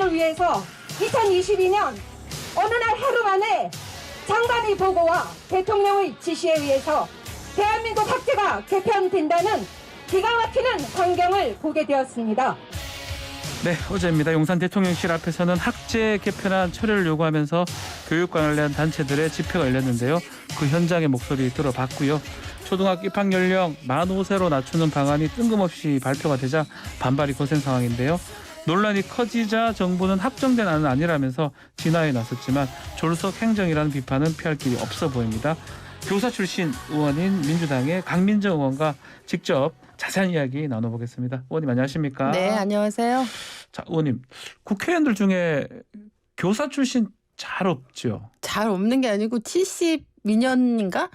개편을 위해서 2022년 어느 날 하루 만에 장관의 보고와 대통령의 지시에 의해서 대한민국 학제가 개편된다는 기가 막히는 광경을 보게 되었습니다. 네, 어제입니다. 용산 대통령실 앞에서는 학제 개편안 철회를 요구하면서 교육 관련 단체들의 집회가 열렸는데요. 그 현장의 목소리 들어봤고요. 초등학교 입학 연령 만 5세로 낮추는 방안이 뜬금없이 발표가 되자 반발이 거센 상황인데요. 논란이 커지자 정부는 확정된 안은 아니라면서 진화에 나섰지만 졸속 행정이라는 비판은 피할 길이 없어 보입니다. 교사 출신 의원인 민주당의 강민정 의원과 직접 자세한 이야기 나눠보겠습니다. 의원님 안녕하십니까? 네, 안녕하세요. 자, 의원님 국회의원들 중에 교사 출신 잘 없죠? 잘 없는 게 아니고 72년인가?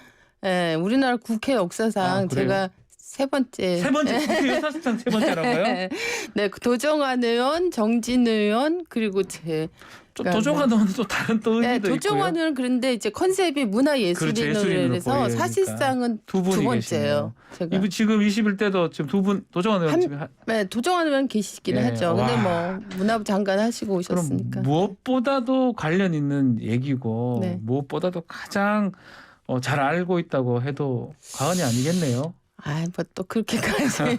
예, 우리나라 국회 역사상 그래요? 제가 세 번째 국회 역사상 세 번째라고요? 네, 도정환 의원, 정진 의원 그리고 제 좀 도정환 의원은 또 다른 또 네, 의미도 도정환 있고요. 의원 그런데 이제 컨셉이 문화예술인으로 보여야 되니까. 사실상은 두 분이 두 번째예요. 계시네요. 제가. 이분 지금 21대도 지금 두 분 도정환 의원 지금 네, 도정환 의원 계시긴 예, 하죠. 근데 와. 뭐 문화부 장관 하시고 오셨으니까. 그럼 무엇보다도 관련 있는 얘기고 네. 무엇보다도 가장 잘 알고 있다고 해도 과언이 아니겠네요. 아, 뭐 또 그렇게까지.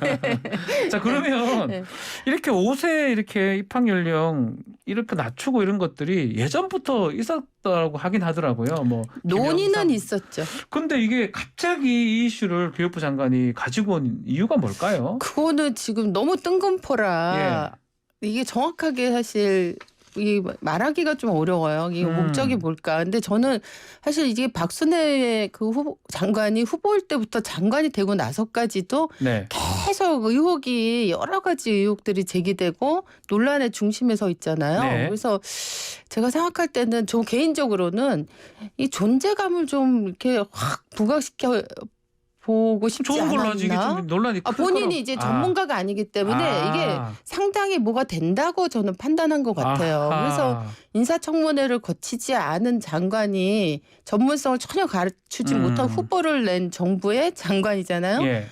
자, 그러면 네. 이렇게 5세 이렇게 입학 연령 이렇게 낮추고 이런 것들이 예전부터 있었다고 하긴 하더라고요. 뭐 논의는 김영삼. 있었죠. 근데 이게 갑자기 이 이슈를 교육부 장관이 가지고 온 이유가 뭘까요? 그거는 지금 너무 뜬금포라 이게 정확하게 사실 이 말하기가 좀 어려워요. 이게 목적이 뭘까? 근데 저는 사실 이게 박순애 그 장관이 후보일 때부터 장관이 되고 나서까지도 네. 계속 의혹이 여러 가지 의혹들이 제기되고 논란의 중심에 서 있잖아요. 네. 그래서 제가 생각할 때는 저 개인적으로는 이 존재감을 좀 이렇게 확 부각시켜 보고 싶지 좋은 걸로 하지 이게 않았나? 좀 논란이 클 본인이 거라고. 이제 전문가가 아니기 때문에 이게 상당히 뭐가 된다고 저는 판단한 것 같아요. 아하. 그래서 인사청문회를 거치지 않은 장관이 전문성을 전혀 갖추지 못한 후보를 낸 정부의 장관이잖아요. 예.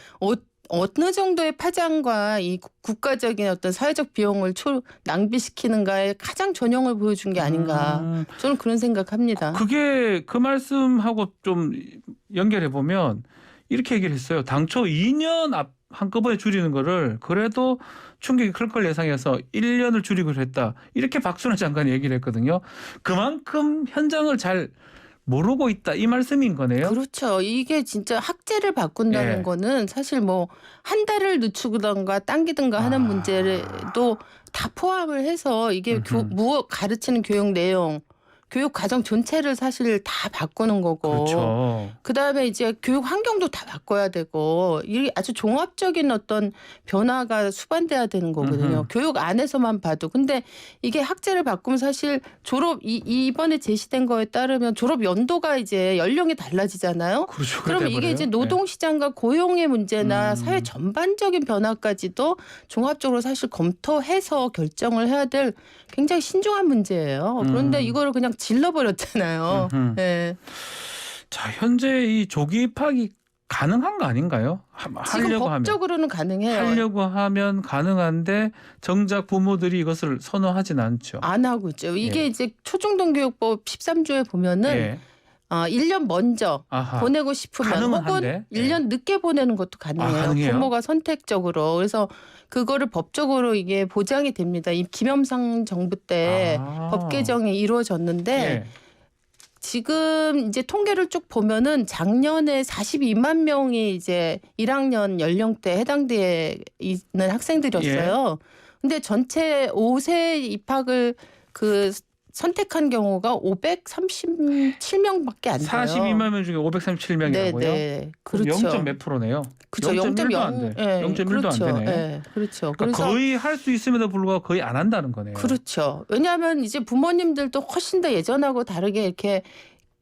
어느 정도의 파장과 이 국가적인 어떤 사회적 비용을 낭비시키는가에 가장 전형을 보여준 게 아닌가. 저는 그런 생각합니다. 그게 그 말씀하고 좀 연결해 보면 이렇게 얘기를 했어요. 당초 2년 한꺼번에 줄이는 거를 그래도 충격이 클 걸 예상해서 1년을 줄이기로 했다. 이렇게 박순애 장관이 얘기를 했거든요. 그만큼 현장을 잘 모르고 있다. 이 말씀인 거네요. 그렇죠. 이게 진짜 학제를 바꾼다는 예. 거는 사실 뭐 한 달을 늦추든가 당기든가 하는 문제도 다 포함을 해서 이게 가르치는 교육 내용, 교육 과정 전체를 사실 다 바꾸는 거고. 그렇죠. 그다음에 이제 교육 환경도 다 바꿔야 되고 이 아주 종합적인 어떤 변화가 수반돼야 되는 거거든요. 교육 안에서만 봐도. 근데 이게 학제를 바꾸면 사실 이번에 제시된 거에 따르면 졸업 연도가 이제 연령이 달라지잖아요. 그렇죠. 그럼 이게 이제 노동 시장과 고용의 문제나 사회 전반적인 변화까지도 종합적으로 사실 검토해서 결정을 해야 될 굉장히 신중한 문제예요. 그런데 이거를 그냥 질러버렸잖아요. 네. 자, 현재 이 조기 입학이 가능한 거 아닌가요? 지금 법적으로는 가능해요. 하려고 하면 가능한데 정작 부모들이 이것을 선호하진 않죠. 안 하고 있죠. 이게 예. 이제 초중등교육법 13조에 보면은 예. 1년 먼저 보내고 싶으면 가능은 혹은 한데. 1년 늦게 보내는 것도 가능해요. 가능해요? 부모가 선택적으로. 그래서 그거를 법적으로 이게 보장이 됩니다. 이 김영삼 정부 때 법 개정이 이루어졌는데 예. 지금 이제 통계를 쭉 보면은 작년에 42만 명이 이제 1학년 연령대에 해당되어 있는 학생들이었어요. 근데 전체 5세 입학을 선택한 경우가 537명밖에 안 돼요. 42만 명 중에 537명이라고요? 네, 그렇죠. 0. 몇 프로네요. 그렇죠. 0.1도 안 돼. 0.1도 그렇죠. 안 되네. 네, 그렇죠. 그러니까 거의 할 수 있음에도 불구하고 거의 안 한다는 거네요. 그렇죠. 왜냐하면 이제 부모님들도 훨씬 더 예전하고 다르게 이렇게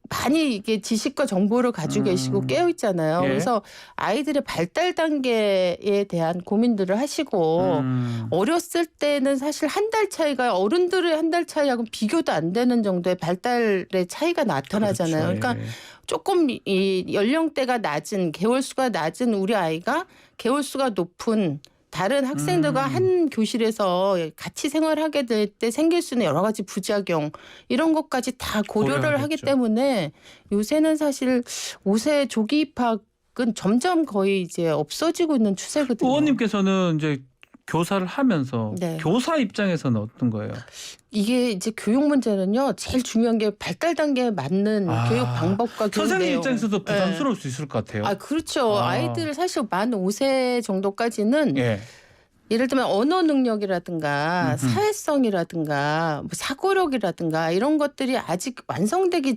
많이 이게 지식과 정보를 가지고 계시고 깨어 있잖아요. 예. 그래서 아이들의 발달 단계에 대한 고민들을 하시고 어렸을 때는 사실 한 달 차이가 어른들의 한 달 차이하고 비교도 안 되는 정도의 발달의 차이가 나타나잖아요. 그렇죠. 그러니까 예. 조금 이 연령대가 낮은 개월 수가 낮은 우리 아이가 개월 수가 높은 다른 학생들과 한 교실에서 같이 생활하게 될 때 생길 수 있는 여러 가지 부작용 이런 것까지 다 고려를 하기 고려하겠죠. 때문에 요새는 사실 5세 조기 입학은 점점 거의 이제 없어지고 있는 추세거든요. 의원님께서는 이제 교사를 하면서 네. 교사 입장에서는 어떤 거예요? 이게 이제 교육 문제는요. 제일 중요한 게 발달 단계에 맞는 교육 방법과 교육 선생님 내용. 입장에서도 부담스러울 수 있을 것 같아요. 아 그렇죠. 아이들 사실 만 5세 정도까지는 예. 예를 들면 언어 능력이라든가 사회성이라든가 뭐 사고력이라든가 이런 것들이 아직 완성되기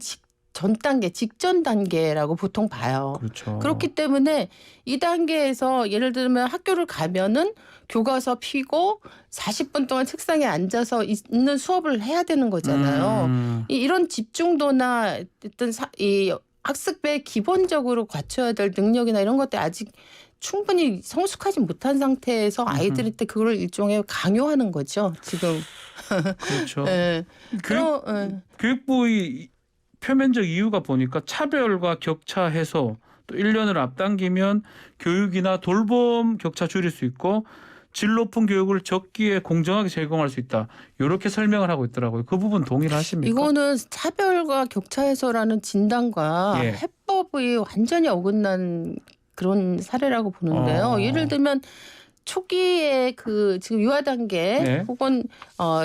전 단계, 직전 단계라고 보통 봐요. 그렇죠. 그렇기 때문에 이 단계에서 예를 들면 학교를 가면은 교과서 피고 40분 동안 책상에 앉아서 있는 수업을 해야 되는 거잖아요. 이런 집중도나 어떤 이 학습에 기본적으로 갖춰야 될 능력이나 이런 것들 아직 충분히 성숙하지 못한 상태에서 아이들한테 그걸 일종의 강요하는 거죠. 지금. 그렇죠. 예. 교육부의 표면적 이유가 보니까 차별과 격차 해소, 또 1년을 앞당기면 교육이나 돌봄 격차 줄일 수 있고 질 높은 교육을 적기에 공정하게 제공할 수 있다. 이렇게 설명을 하고 있더라고요. 그 부분 동의를 하십니까? 이거는 차별과 격차 해소라는 진단과 예. 해법이 완전히 어긋난 그런 사례라고 보는데요. 예를 들면 초기에 그 지금 유아 단계 네. 혹은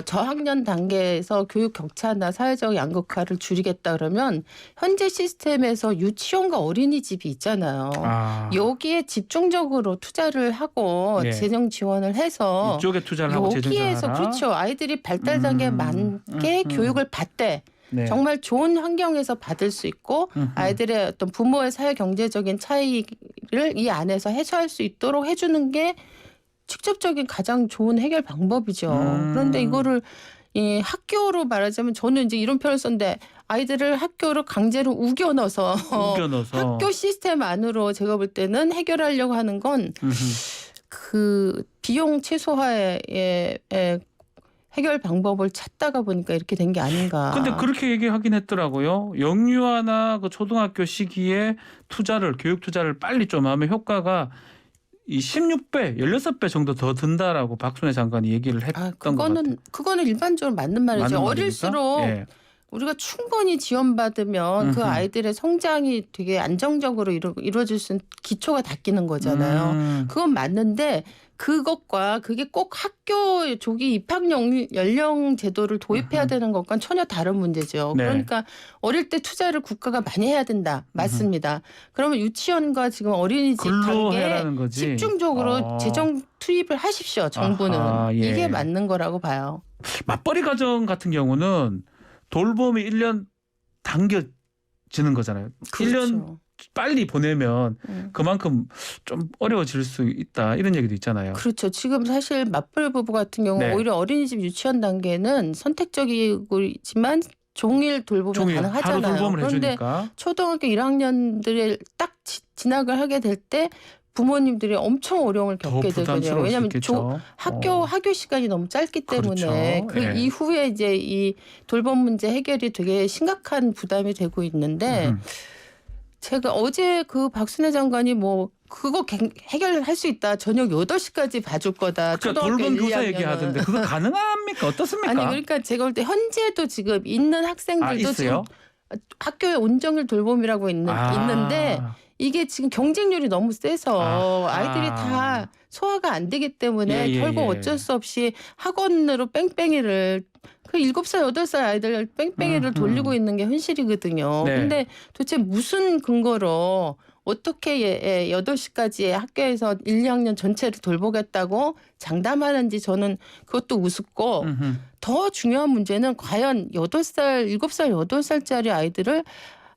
저학년 단계에서 교육 격차나 사회적 양극화를 줄이겠다 그러면 현재 시스템에서 유치원과 어린이집이 있잖아요. 여기에 집중적으로 투자를 하고 예. 재정 지원을 해서 이쪽에 투자를 하고 재정 여기에서 지원하라. 그렇죠. 아이들이 발달 단계에 맞게 교육을 받되 네. 정말 좋은 환경에서 받을 수 있고 아이들의 어떤 부모의 사회 경제적인 차이를 이 안에서 해소할 수 있도록 해주는 게 직접적인 가장 좋은 해결 방법이죠. 그런데 이거를 이 학교로 말하자면 저는 이제 이런 표현을 썼는데 아이들을 학교로 강제로 우겨 넣어서 학교 시스템 안으로 제가 볼 때는 해결하려고 하는 건 그 비용 최소화의 해결 방법을 찾다가 보니까 이렇게 된 게 아닌가. 근데 그렇게 얘기하긴 했더라고요. 영유아나 그 초등학교 시기에 교육 투자를 빨리 좀 하면 효과가 이 16배, 16배 정도 더 든다라고 박순애 장관이 얘기를 했던 것 같아요. 그거는 일반적으로 맞는 말이죠. 맞는 어릴수록 예. 우리가 충분히 지원받으면 그 아이들의 성장이 되게 안정적으로 이루어질 수 있는 기초가 닦이는 거잖아요. 그건 맞는데 그것과 그게 꼭 학교 조기 입학 연령 제도를 도입해야 되는 것과는 전혀 다른 문제죠. 네. 그러니까 어릴 때 투자를 국가가 많이 해야 된다. 맞습니다. 그러면 유치원과 지금 어린이집 단계에 해라는 거지. 집중적으로 재정 투입을 하십시오. 정부는. 예. 이게 맞는 거라고 봐요. 맞벌이 가정 같은 경우는 돌봄이 1년 당겨지는 거잖아요. 그렇죠. 1년 빨리 보내면 그만큼 좀 어려워질 수 있다. 이런 얘기도 있잖아요. 그렇죠. 지금 사실 맞벌이 부부 같은 경우 네. 오히려 어린이집 유치원 단계는 선택적이지만 종일 돌봄이 가능하잖아요. 하루 돌봄을 그런데 해주니까. 초등학교 1학년들이 딱 진학을 하게 될 때 부모님들이 엄청 어려움을 더 겪게 되거든요. 부담스러울 수 왜냐하면 있겠죠. 학교 시간이 너무 짧기 때문에 그렇죠. 그 예. 이후에 이제 이 돌봄 문제 해결이 되게 심각한 부담이 되고 있는데 제가 어제 그 박순애 장관이 뭐 그거 해결할 수 있다. 저녁 8시까지 봐줄 거다. 그러니까 돌봄 교사 얘기하던데 그거 가능합니까? 어떻습니까? 아니 그러니까 제가 볼 때 현재도 지금 있는 학생들도 지금 학교에 온정일 돌봄이라고 있는데 이게 지금 경쟁률이 너무 세서 아이들이 다 소화가 안 되기 때문에 결국 어쩔 수 없이 학원으로 뺑뺑이를 그 7살, 8살 아이들 뺑뺑이를 돌리고 있는 게 현실이거든요. 네. 근데 도대체 무슨 근거로 어떻게 8시까지 학교에서 1, 2학년 전체를 돌보겠다고 장담하는지 저는 그것도 우습고 더 중요한 문제는 과연 8살, 7살, 8살짜리 아이들을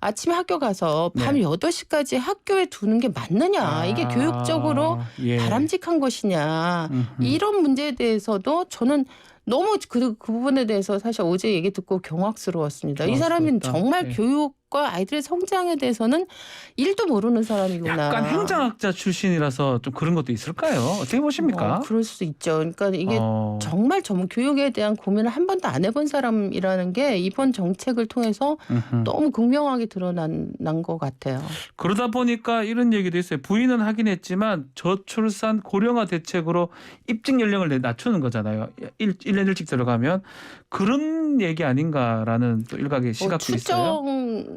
아침에 학교 가서 밤 8시까지 학교에 두는 게 맞느냐. 이게 교육적으로 바람직한 것이냐. 이런 문제에 대해서도 저는 너무 그 부분에 대해서 사실 어제 얘기 듣고 경악스러웠습니다. 이 사람은 정말 교육 교육과 아이들의 성장에 대해서는 1도 모르는 사람이구나. 약간 행정학자 출신이라서 좀 그런 것도 있을까요? 어떻게 보십니까? 그럴 수 있죠. 그러니까 이게 정말 전문 교육에 대한 고민을 한 번도 안 해본 사람이라는 게 이번 정책을 통해서 너무 극명하게 드러난 것 같아요. 그러다 보니까 이런 얘기도 있어요. 부인은 하긴 했지만 저출산 고령화 대책으로 입직 연령을 낮추는 거잖아요. 1년 일찍 들어가면 그런 얘기 아닌가라는 또 일각의 시각도 있어요.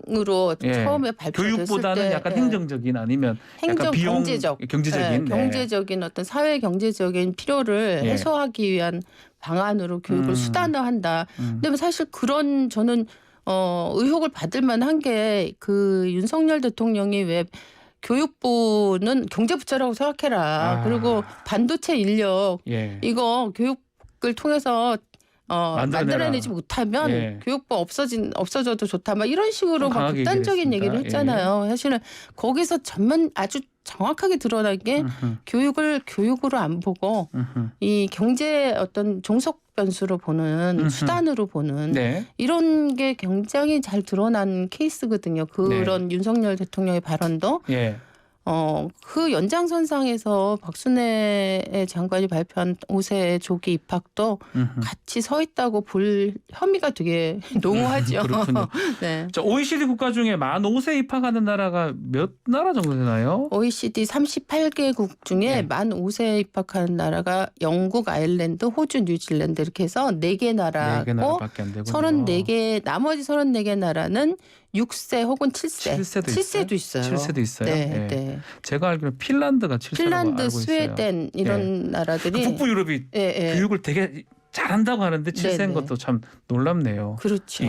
추정으로 처음에 발표됐을 교육보다는 때 약간 행정적인 아니면 약간 비용 경제적인 경제적인 어떤 사회 경제적인 필요를 해소하기 위한 방안으로 교육을 수단화한다. 근데 사실 그런 저는 의혹을 받을 만한 게 그 윤석열 대통령이 왜 교육부는 경제부처라고 생각해라. 그리고 반도체 인력 이거 교육을 통해서 만들어내지 못하면 교육부 없어져도 좋다. 막 이런 식으로 막 극단적인 얘기를 했잖아요. 사실은 거기서 아주 정확하게 드러난 게 교육을 교육으로 안 보고 이 경제 어떤 종속 변수로 보는 수단으로 보는 이런 게 굉장히 잘 드러난 케이스거든요. 그런 윤석열 대통령의 발언도. 그 연장선상에서 박순애 장관이 발표한 5세 조기 입학도 같이 서 있다고 볼 혐의가 되게 농후하죠. 그렇군요. 네. 자, OECD 국가 중에 만 5세 입학하는 나라가 몇 나라 정도 되나요? OECD 38개국 중에 만 5세 입학하는 나라가 영국, 아일랜드, 호주, 뉴질랜드 이렇게 해서 4개 나라고 4개나라밖에 안 되군요. 34개 나머지 34개 나라는 6세 혹은 7세. 7세도 있어요. 7세도 있어요. 네, 네. 제가 알기로는 핀란드가 7세라고 핀란드, 알고 있어요. 스웨덴 이런 나라들이 그 북부 유럽이 교육을 되게 잘한다고 하는데 7세인 것도 참 놀랍네요. 그렇죠.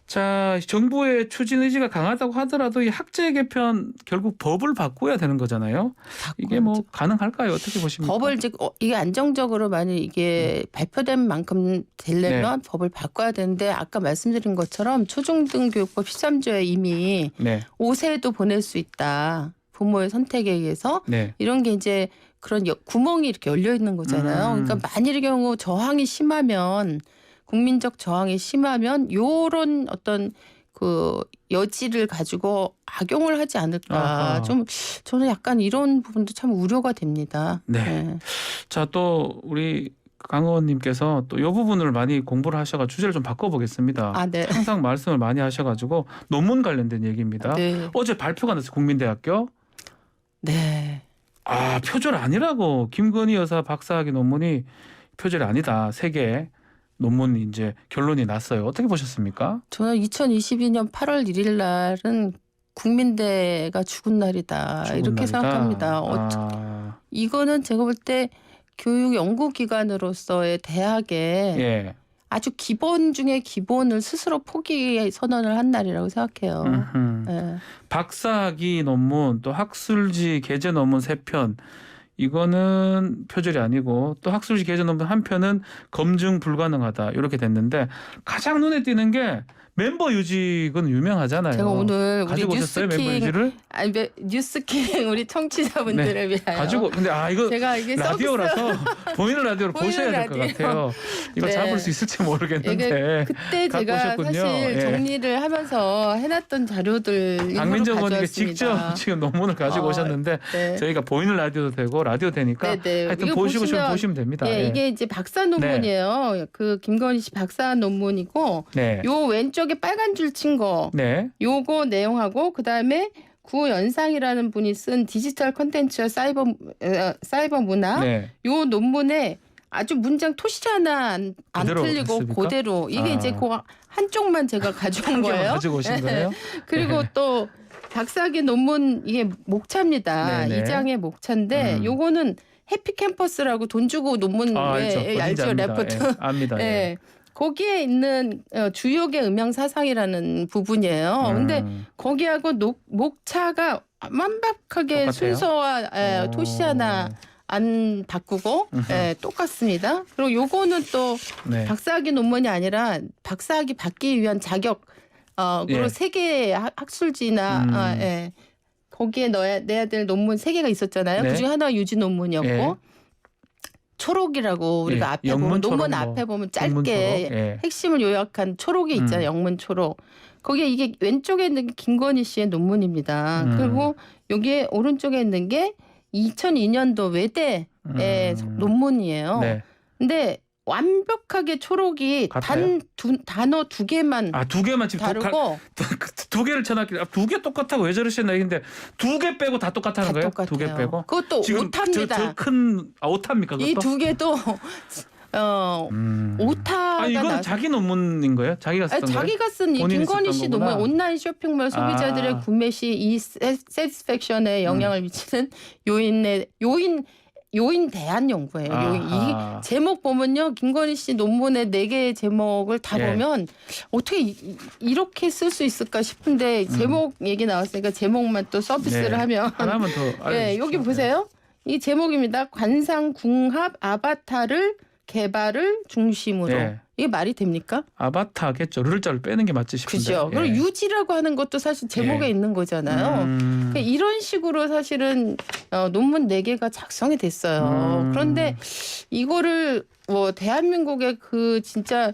자, 정부의 추진 의지가 강하다고 하더라도 이 학제 개편 결국 법을 바꿔야 되는 거잖아요. 이게 뭐 가능할까요? 어떻게 보십니까? 법을 이게 안정적으로 만약 이게 발표된 만큼 되려면 법을 바꿔야 되는데 아까 말씀드린 것처럼 초중등교육법 13조에 이미 5세도 보낼 수 있다. 부모의 선택에 의해서 이런 게 이제 그런 구멍이 이렇게 열려 있는 거잖아요. 그러니까 만일의 경우 저항이 심하면 국민적 저항이 심하면 요런 어떤 그 여지를 가지고 악용을 하지 않을까. 좀 저는 약간 이런 부분도 참 우려가 됩니다. 자, 또 우리 강 의원님께서 또 이 부분을 많이 공부를 하셔가 주제를 좀 바꿔보겠습니다. 항상 말씀을 많이 하셔가지고 논문 관련된 얘기입니다. 어제 발표가 났어요. 국민대학교. 표절 아니라고 김건희 여사 박사학위 논문이 표절이 아니다. 세계 논문이 이제 결론이 났어요. 어떻게 보셨습니까? 저는 2022년 8월 1일 날은 국민대가 죽은 날이다. 이렇게 생각합니다. 이거는 제가 볼 때 교육 연구기관으로서의 대학에 아주 기본 중에 기본을 스스로 포기 선언을 한 날이라고 생각해요. 박사학위 논문 또 학술지 게재 논문 3편. 이거는 표절이 아니고 또 학술지 게재 논문 1편은 검증 불가능하다 이렇게 됐는데 가장 눈에 띄는 게 멤버 유직은 유명하잖아요. 제가 오늘 가지고 우리 오셨어요 멤버 유직을? 뉴스킹 우리 청취자분들을 위하여. 가지고 근데 이거 제가 이게 라디오라서 보이는 라디오로 보셔야 될 것 같아요. 이거 잡을 수 있을지 모르겠는데. 그때 제가 사실 정리를 하면서 해놨던 자료들 강민정 의원님께 직접 지금 논문을 가지고 오셨는데 저희가 보이는 라디오도 되고 라디오 되니까 하여튼 보시고 싶으면 보시면 됩니다. 이게 이제 박사 논문이에요. 그 김건희 씨 박사 논문이고 요 왼쪽에 빨간 줄 친 거 요거 내용하고 그다음에 구연상이라는 분이 쓴 디지털 콘텐츠와 사이버 문화 요 논문에 아주 문장 토시 하나 안 틀리고 했습니까? 그대로 이게 이제 그 한쪽만 제가 가져온 거예요. 가지고 오신 거예요? 그리고 또 박사학위 논문 이게 목차입니다. 2장의 목차인데 요거는 해피캠퍼스라고 돈 주고 논문 알죠? 레포트. 압니다. 거기에 있는 주역의 음향 사상이라는 부분이에요. 근데 거기하고 목차가 완벽하게 똑같아요? 순서와 토시 하나 안 바꾸고 똑같습니다. 그리고 요거는 또 박사학위 논문이 아니라 박사학위 받기 위한 자격 그리고 세계 학술지나 거기에 내야 될 논문 3개가 있었잖아요. 그중에 하나가 유지 논문이었고 초록이라고 우리가 예, 앞에 보면 영문초록 논문 뭐, 앞에 보면 영문초록, 짧게 예. 핵심을 요약한 초록이 있잖아요. 영문초록. 거기에 이게 왼쪽에 있는 게 김건희 씨의 논문입니다. 그리고 여기에 오른쪽에 있는 게 2002년도 외대의 논문이에요. 네. 근데 완벽하게 초록이 같아요? 단어 두 개만 두 개만 지금 다르고 두 개를 쳐놨길래 두 개 똑같다고 왜 저러시나 했는데 두 개 빼고 다 똑같다는 다 거예요? 똑같아요. 두 개 빼고? 그것도 지금 오타입니다. 저큰 오타입니까? 그것도? 이 두 개도 오타가 아니 이건 자기 논문인 거예요? 자기가 쓴 거예요? 자기가 쓴 이 본인이 김건희 썼던 씨 거구나. 논문 온라인 쇼핑몰 소비자들의 구매 시 이 세티스팩션에 영향을 미치는 요인 대한 연구예요. 이 제목 보면요. 김건희 씨 논문의 4개의 제목을 다 예. 보면 어떻게 이렇게 쓸 수 있을까 싶은데 제목 얘기 나왔으니까 제목만 또 서비스를 네. 하면 하나만 더 알려주십시오. 예, 여기 보세요. 이 제목입니다. 관상궁합 아바타를 개발을 중심으로. 네. 이게 말이 됩니까? 아바타겠죠. 르자를 빼는 게 맞지 싶은데. 그죠. 예. 그리고 유지라고 하는 것도 사실 제목에 예. 있는 거잖아요. 그러니까 이런 식으로 사실은 논문 4개가 작성이 됐어요. 그런데 이거를 뭐 대한민국의 그 진짜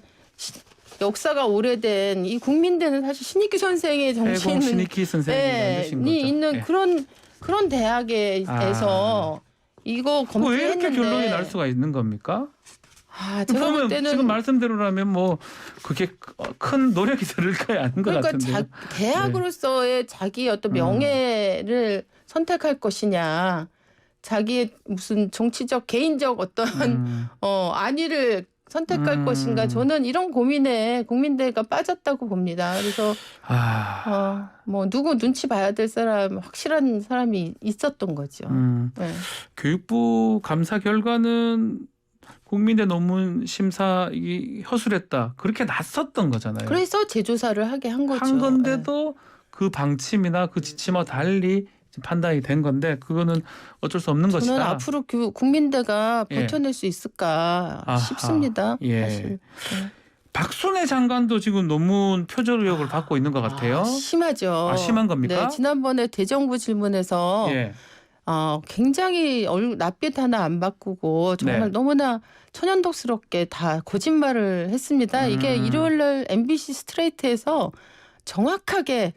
역사가 오래된 이 국민대는 사실 신익희 선생의 해공 정신은 신익희 선생님이 만드신 거죠. 있는 예. 그런 대학에서 이거 왜 이렇게 검증했는데 결론이 날 수가 있는 겁니까? 제가 볼 보면 때는 지금 말씀대로라면 뭐 그게 큰 노력이 들을 거야 아닌 것 그러니까 같은데. 대학으로서의 자기 어떤 명예를 선택할 것이냐, 자기의 무슨 정치적 개인적 어떤 안위를 선택할 것인가, 저는 이런 고민에 국민대가 빠졌다고 봅니다. 그래서 뭐 누구 눈치 봐야 될 사람, 확실한 사람이 있었던 거죠. 네. 교육부 감사 결과는 국민대 논문 심사 허술했다. 그렇게 났었던 거잖아요. 그래서 재조사를 하게 한 거죠. 한 건데도 그 방침이나 그 지침과 달리 판단이 된 건데 그거는 어쩔 수 없는 저는 것이다. 앞으로 국민대가 예. 버텨낼 수 있을까 아하. 싶습니다. 예. 사실. 네. 박순애 장관도 지금 논문 표절 의혹을 받고 있는 것 같아요. 심하죠. 심한 겁니까? 네, 지난번에 대정부 질문에서 예. 굉장히 낯빛 하나 안 바꾸고 정말 네. 너무나 천연덕스럽게 다 거짓말을 했습니다. 이게 일요일날 MBC 스트레이트에서 정확하게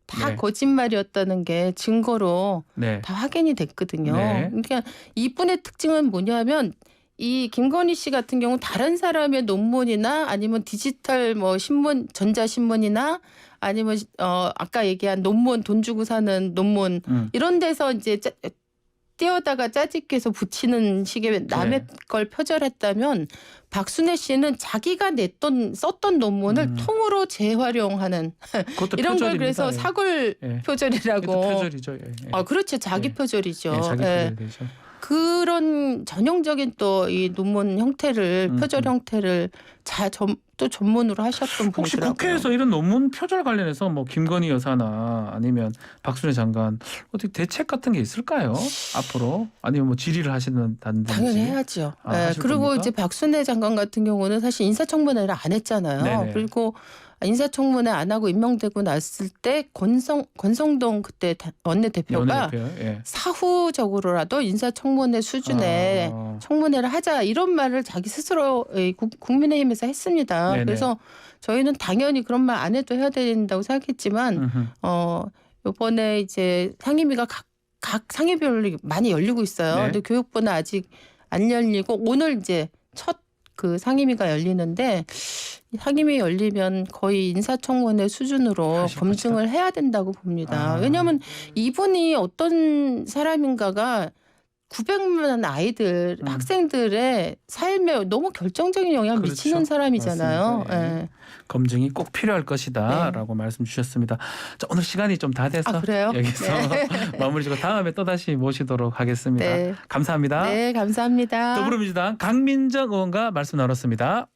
다 네. 거짓말이었다는 게 증거로 네. 다 확인이 됐거든요. 네. 그러니까 이분의 특징은 뭐냐면 이 김건희 씨 같은 경우 다른 사람의 논문이나 아니면 디지털 뭐 신문, 전자신문이나 아니면 아까 얘기한 논문, 돈 주고 사는 논문 이런 데서 이제 띄어다가 짜집기해서 붙이는 식의 남의 걸 표절했다면 박순애 씨는 자기가 썼던 논문을 통으로 재활용하는 그것도 이런 걸 표절입니다. 그래서 사골 예. 표절이라고. 그것도 표절이죠. 예. 예. 그렇죠. 자기 예. 표절이죠. 예, 자기 예. 표절이죠. 그런 전형적인 또 이 논문 형태를 표절 형태를 또 전문으로 하셨던 혹시 분이더라고요. 국회에서 이런 논문 표절 관련해서 뭐 김건희 여사나 아니면 박순애 장관 어떻게 대책 같은 게 있을까요? 앞으로 아니면 뭐 질의를 하시는다든지. 당연히 해야죠. 하실 그리고 겁니까? 이제 박순애 장관 같은 경우는 사실 인사청문회를 안 했잖아요. 네네. 그리고 인사청문회 안 하고 임명되고 났을 때 권성동 그때 원내대표가 원내대표요? 예. 사후적으로라도 인사청문회 수준의 청문회를 하자 이런 말을 자기 스스로 국민의힘에서 했습니다. 네네. 그래서 저희는 당연히 그런 말 안 해도 해야 된다고 생각했지만 이번에 이제 상임위가 각 상임위별로 많이 열리고 있어요. 네. 근데 교육부는 아직 안 열리고 오늘 이제 첫 그 상임위가 열리는데 상임위 열리면 거의 인사청문회 수준으로 하실 검증을 해야 된다고 봅니다. 왜냐하면 이분이 어떤 사람인가가 900만 아이들, 학생들의 삶에 너무 결정적인 영향을 그렇죠. 미치는 사람이잖아요. 맞습니다. 예. 예. 검증이 꼭 필요할 것이다라고 말씀 주셨습니다. 자, 오늘 시간이 좀 다 돼서 그래요? 여기서 마무리 짓고 다음에 또다시 모시도록 하겠습니다. 네. 감사합니다. 네, 감사합니다. 더불어민주당 강민정 의원과 말씀 나눴습니다.